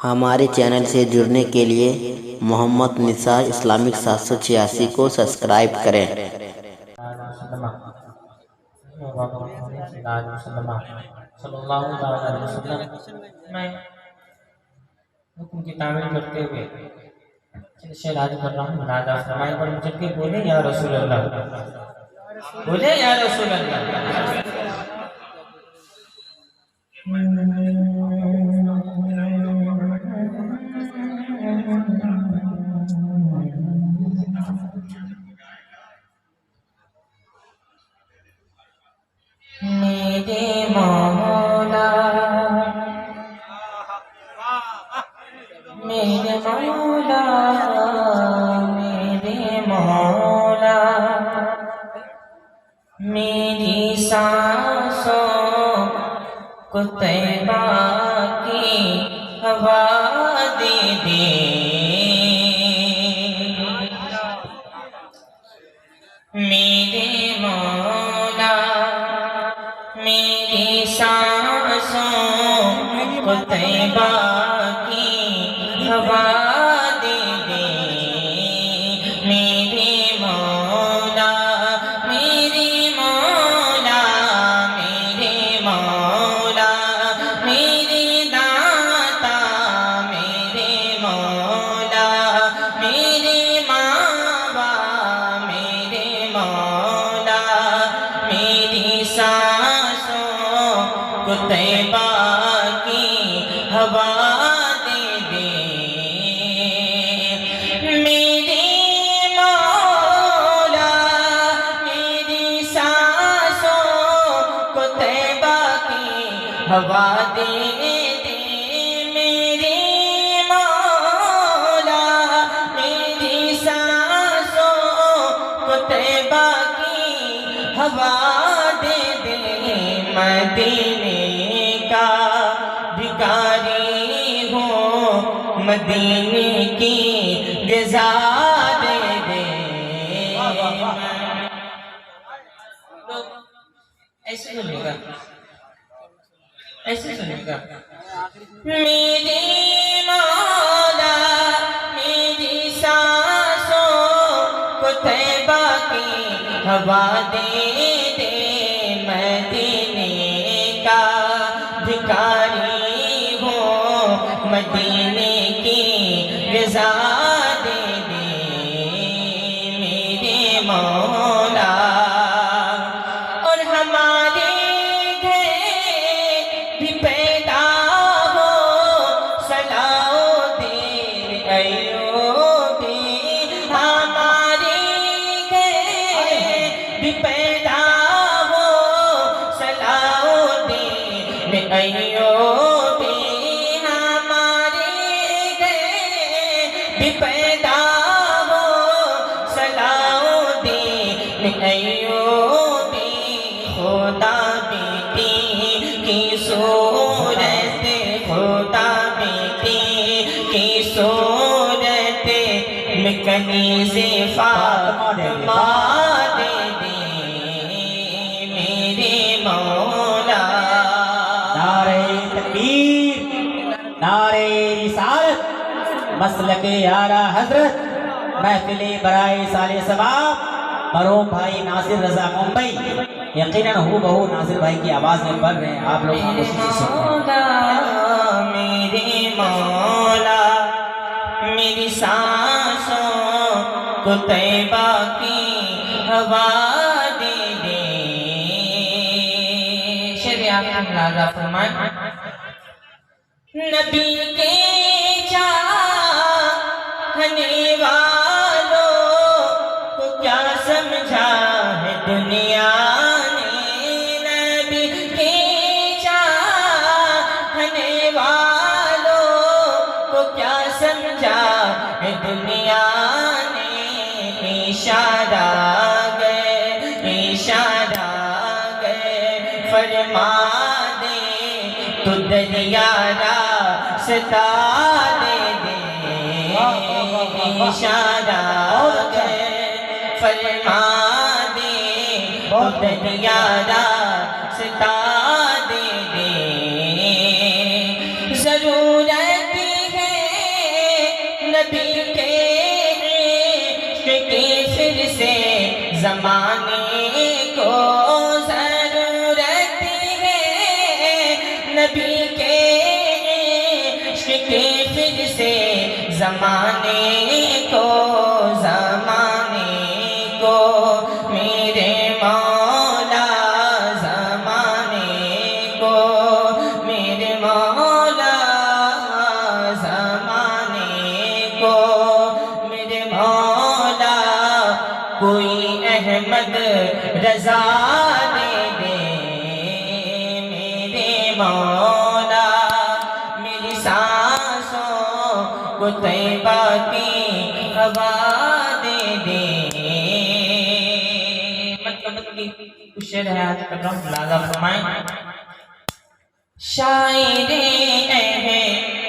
ہمارے چینل سے جڑنے کے لیے محمد نثار اسلامک 786 کو سبسکرائب کریں۔ صلی اللہ علیہ وسلم میں حکم کی تعمیل کرتے ہوئے شعر آج کر رہا ہوں۔ راجہ فرمائے پر مجھے کہ بولے یا رسول اللہ، بولے یا رسول اللہ۔ میرے مولا میرے مولا میرے مولا، میری سانسوں کو طیبہ کی ہوا دے دے، میرے مولا میری سانسوں کو طیبہ کی ہوا دے دے، میرے مولا میرے مولا میرے مولا، میرے داتا میرے مولا، میرے ماں میرے مولا، میری سانسوں کو طیبہ کی ہوا دے دے، میرے مولا میری سانسوں کو طیبہ کی ہوا دے دے، میرے مولا میری سانسوں کو طیبہ کی ہوا دے دے، مدینے کا بھکاری ہوں، مدینے کی غذا دے دے۔ ایسے سنیے گا، ایسے سنیے گا، میرے مولا میری سانسوں کو طیبہ کی ہوا دے دے، مدینے کا بھکاری ہوں، مدینے کی غذا دے دے، میرے مولا۔ اور ہمارے گھر بھی پیدا ہو صلاح-الدین ایوبی، ہمارے گھر بھی پیدا ہو صلاح-الدین ایوبی، ہمارے گھر بھی پیدا ہو صلاح-الدین ایوبی، خدا بیٹی کی صورت، خدا بیٹی کی صورت میں کنیز فاطمہ دے دے، میرے مولا۔ نعرہ تکبیر، نعرہ رسالت، مسلک اعلیٰ حضرت، محفل برائے سال ثواب، مرحوم بھائی ناصر رضا ممبئی، یقیناً ہو بہو ناصر بھائی کی آواز میں پڑھ رہے ہیں، آپ لوگ خاموشی سے سن رہے ہیں۔ میرے مولا میری سانسوں کو طیبہ کی ہوا دے دے، شعر آخر ملاحظہ فرمائیں۔ نبی کے چاہنے والوں کو کیا سمجھا ہے دنیا نے، نبی کے چاہنے والوں کو کیا سمجھا ہے دنیا نے، اشارہ گئے اشارہ گئے فرما دے تو دریا راستہ دے دے، اشارہ گئے فرما دے تو دریا راستہ دے دے، ضرورت نبی کے عشق کی پھر سے زمانے کو ضرورت ہے، نبی کے عشق کی پھر سے زمانے کو میرے مولا، زمانے کو میرے مولا، زمانے کو میرے مولا، کوئی احمد رضا دے دے میرے مولا، میری سانسوں کو طیبہ کی ہوا دے دے۔ کچھ شعر ہے آج کر رہا ہوں، ملاحظہ فرمائیں۔ شاعر اہم